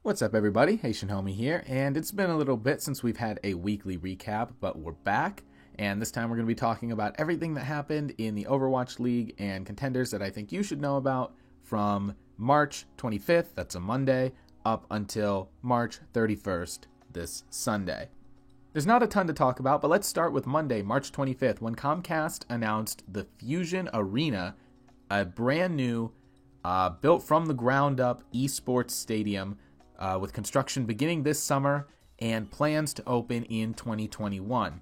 What's up, everybody? Haitian Homie here, and it's been a little bit since we've had a weekly recap, but we're back, and this time we're going to be talking about everything that happened in the Overwatch League and contenders that I think you should know about from March 25th, that's a Monday, up until March 31st, this Sunday. There's not a ton to talk about, but let's start with Monday, March 25th, when Comcast announced the Fusion Arena, a brand new, built from the ground up esports stadium with construction beginning this summer and plans to open in 2021.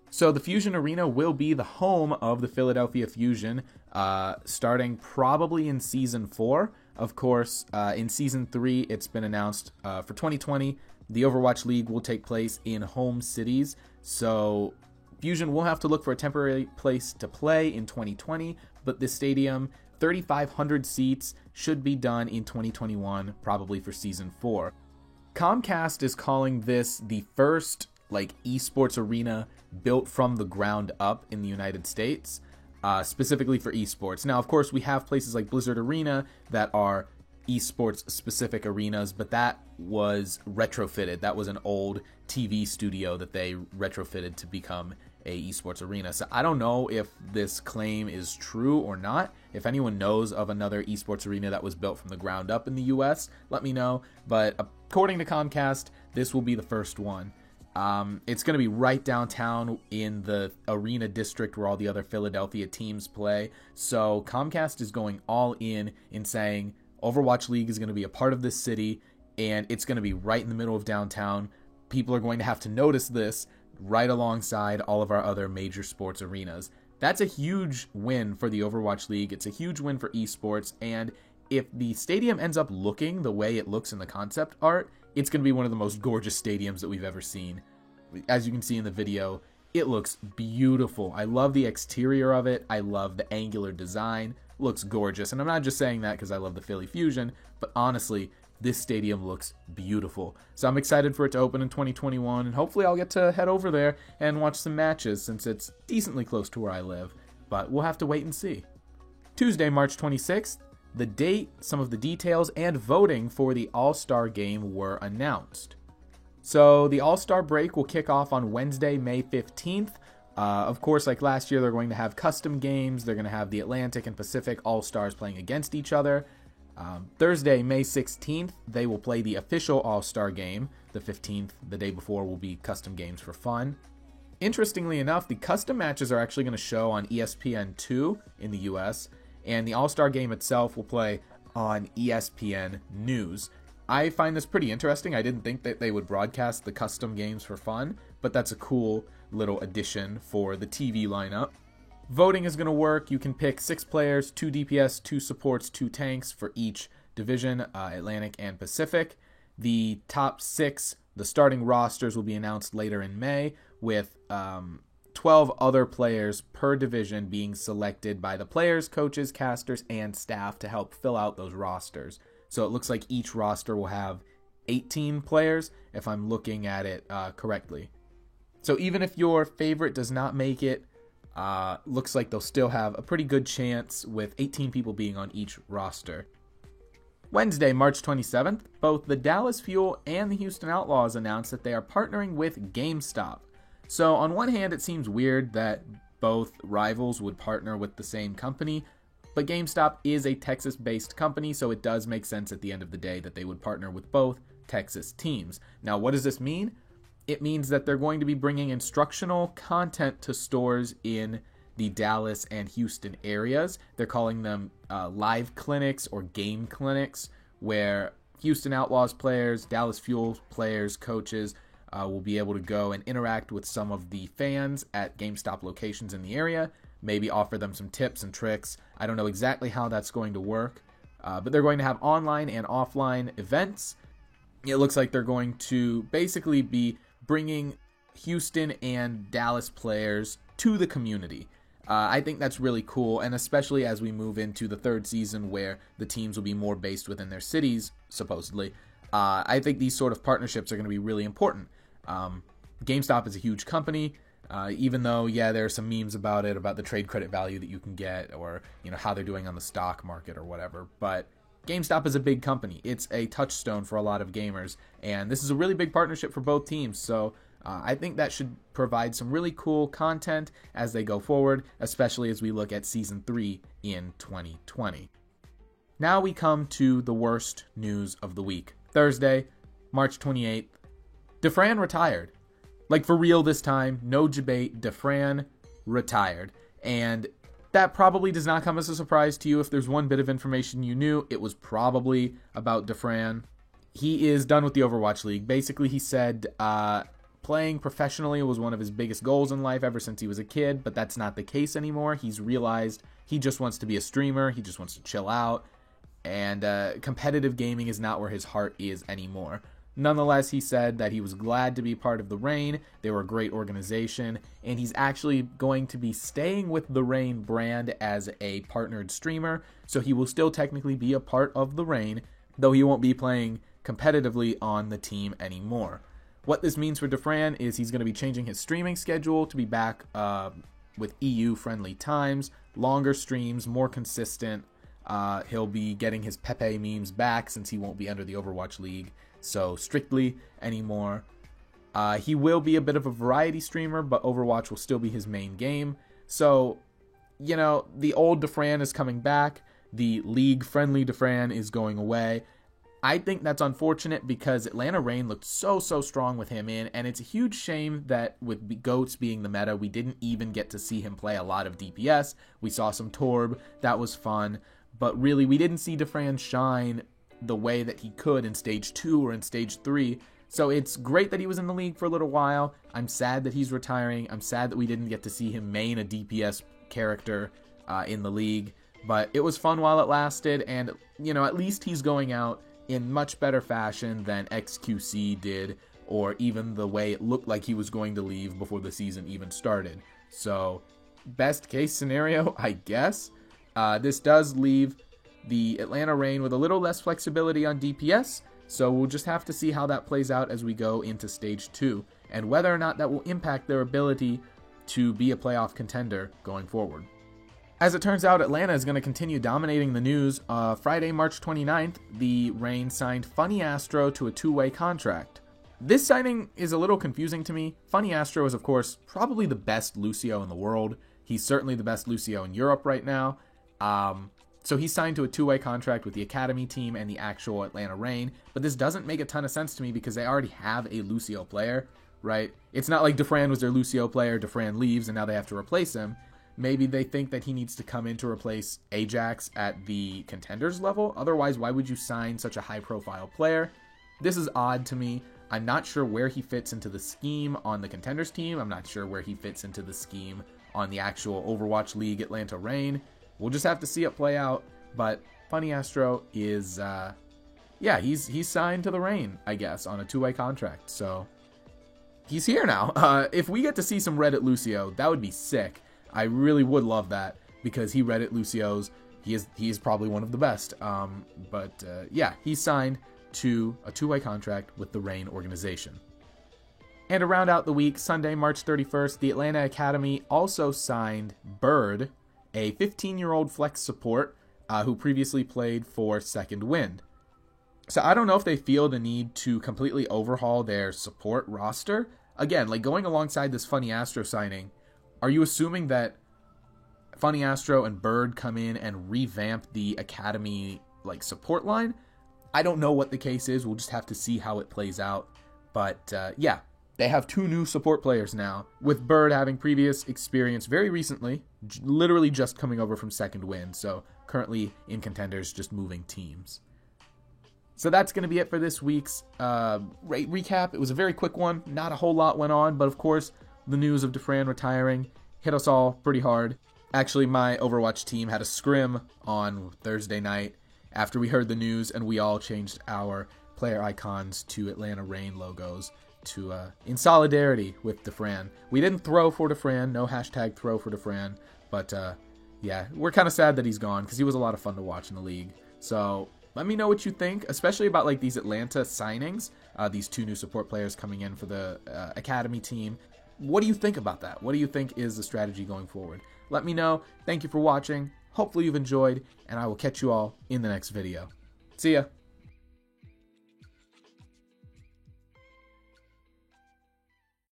So the Fusion Arena will be the home of the Philadelphia Fusion, starting probably in Season 4. Of course, in Season 3, it's been announced for 2020, the Overwatch League will take place in home cities. So Fusion will have to look for a temporary place to play in 2020, but this stadium, 3,500 seats, should be done in 2021, probably for Season 4. Comcast is calling this the first esports arena built from the ground up in the United States, specifically for esports. Now, of course, we have places like Blizzard Arena that are esports specific arenas, but that was retrofitted. That was an old TV studio that they retrofitted to become a esports arena. So I don't know if this claim is true or not. If anyone knows of another esports arena that was built from the ground up in the US, let me know. But according to Comcast, this will be the first one. It's going to be right downtown in the arena district where all the other Philadelphia teams play. So Comcast is going all in saying Overwatch League is going to be a part of this city, and it's going to be right in the middle of downtown. People are going to have to notice this right alongside all of our other major sports arenas. That's a huge win for the Overwatch League. It's a huge win for esports, and if the stadium ends up looking the way it looks in the concept art, it's going to be one of the most gorgeous stadiums that we've ever seen. As you can see in the video, it looks beautiful. I love the exterior of it. I love the angular design. It looks gorgeous, and I'm not just saying that because I love the Philly Fusion, but honestly, this stadium looks beautiful. So I'm excited for it to open in 2021, and hopefully I'll get to head over there and watch some matches since it's decently close to where I live. But we'll have to wait and see. Tuesday, March 26th, the date, some of the details, and voting for the All-Star Game were announced. So the All-Star break will kick off on Wednesday, May 15th. Of course, like last year, they're going to have custom games. They're going to have the Atlantic and Pacific All-Stars playing against each other. Thursday, May 16th, they will play the official All-Star game. The 15th, the day before, will be custom games for fun. Interestingly enough, the custom matches are actually going to show on ESPN2 in the US, and the All-Star game itself will play on ESPN News. I find this pretty interesting. I didn't think that they would broadcast the custom games for fun, but that's a cool little addition for the TV lineup. Voting is going to work. You can pick 6 players, 2 DPS, 2 supports, 2 tanks for each division, Atlantic and Pacific. The top 6, the starting rosters, will be announced later in May, with 12 other players per division being selected by the players, coaches, casters, and staff to help fill out those rosters. So it looks like each roster will have 18 players, if I'm looking at it correctly. So even if your favorite does not make it, looks like they'll still have a pretty good chance with 18 people being on each roster. Wednesday, March 27th, both the Dallas Fuel and the Houston Outlaws announced that they are partnering with GameStop. So on one hand, it seems weird that both rivals would partner with the same company, but GameStop is a Texas-based company, so it does make sense at the end of the day that they would partner with both Texas teams. Now, what does this mean? It means that they're going to be bringing instructional content to stores in the Dallas and Houston areas. They're calling them live clinics or game clinics, where Houston Outlaws players, Dallas Fuel players, coaches will be able to go and interact with some of the fans at GameStop locations in the area, maybe offer them some tips and tricks. I don't know exactly how that's going to work, but they're going to have online and offline events. It looks like they're going to basically be bringing Houston and Dallas players to the community. I think that's really cool, and especially as we move into the third season where the teams will be more based within their cities, supposedly. I think these sort of partnerships are going to be really important. GameStop is a huge company. Even though, there are some memes about it, about the trade credit value that you can get, or, how they're doing on the stock market or whatever. But GameStop is a big company. It's a touchstone for a lot of gamers, and this is a really big partnership for both teams, so I think that should provide some really cool content as they go forward, especially as we look at Season 3 in 2020. Now we come to the worst news of the week. Thursday, March 28th, Dafran retired. Like, for real this time, no debate, Dafran retired. And that probably does not come as a surprise to you. If there's one bit of information you knew, it was probably about Dafran. He is done with the Overwatch League. Basically, he said playing professionally was one of his biggest goals in life ever since he was a kid, but that's not the case anymore. He's realized he just wants to be a streamer. He just wants to chill out. And competitive gaming is not where his heart is anymore. Nonetheless, he said that he was glad to be part of the Reign. They were a great organization, and he's actually going to be staying with the Reign brand as a partnered streamer, so he will still technically be a part of the Reign, though he won't be playing competitively on the team anymore. What this means for Dafran is he's going to be changing his streaming schedule to be back with EU-friendly times, longer streams, more consistent. He'll be getting his Pepe memes back since he won't be under the Overwatch League so strictly anymore. He will be a bit of a variety streamer, but Overwatch will still be his main game. So, you know, the old Dafran is coming back. The league-friendly Dafran is going away. I think that's unfortunate because Atlanta Reign looked so strong with him in, and it's a huge shame that with GOATS being the meta, we didn't even get to see him play a lot of DPS. We saw some Torb. That was fun. But really, we didn't see Dafran shine the way that he could in Stage 2 or in Stage 3. So it's great that he was in the league for a little while. I'm sad that he's retiring. I'm sad that we didn't get to see him main a DPS character in the league. But it was fun while it lasted, and, you know, at least he's going out in much better fashion than XQC did, or even the way it looked like he was going to leave before the season even started. So, best case scenario, I guess. This does leave the Atlanta Reign with a little less flexibility on DPS, so we'll just have to see how that plays out as we go into Stage 2, and whether or not that will impact their ability to be a playoff contender going forward. As it turns out, Atlanta is going to continue dominating the news. Friday, March 29th, the Reign signed Funny Astro to a two-way contract. This signing is a little confusing to me. Funny Astro is, of course, probably the best Lucio in the world. He's certainly the best Lucio in Europe right now. So he's signed to a two-way contract with the Academy team and the actual Atlanta Reign, but this doesn't make a ton of sense to me because they already have a Lucio player, right? It's not like Dafran was their Lucio player, Dafran leaves, and now they have to replace him. Maybe they think that he needs to come in to replace Ajax at the contenders level. Otherwise, why would you sign such a high-profile player? This is odd to me. I'm not sure where he fits into the scheme on the contenders team. I'm not sure where he fits into the scheme on the actual Overwatch League Atlanta Reign. We'll just have to see it play out. But Funny Astro is, he's signed to the Reign, I guess, on a two-way contract. So he's here now. If we get to see some Reddit Lucio, that would be sick. I really would love that because he Reddit Lucios. He is probably one of the best. He's signed to a two-way contract with the Reign organization. And to round out the week, Sunday, March 31st, the Atlanta Academy also signed Bird, a 15-year-old flex support who previously played for Second Wind. So I don't know if they feel the need to completely overhaul their support roster. Again, like going alongside this Funny Astro signing, are you assuming that Funny Astro and Bird come in and revamp the Academy like support line? I don't know what the case is. We'll just have to see how it plays out. But they have two new support players now, with Bird having previous experience very recently, literally just coming over from Second Wind, so currently in contenders, just moving teams. So that's going to be it for this week's recap. It was a very quick one. Not a whole lot went on, but of course, the news of Dafran retiring hit us all pretty hard. Actually, my Overwatch team had a scrim on Thursday night after we heard the news, and we all changed our player icons to Atlanta Reign logos to in solidarity with Dafran. We didn't throw for Dafran, no hashtag throw for Dafran, but we're kind of sad that he's gone because he was a lot of fun to watch in the league. So let me know what you think, especially about like these Atlanta signings, these two new support players coming in for the Academy team. What do you think about that? What do you think is the strategy going forward? Let me know. Thank you for watching. Hopefully you've enjoyed, and I will catch you all in the next video. See ya.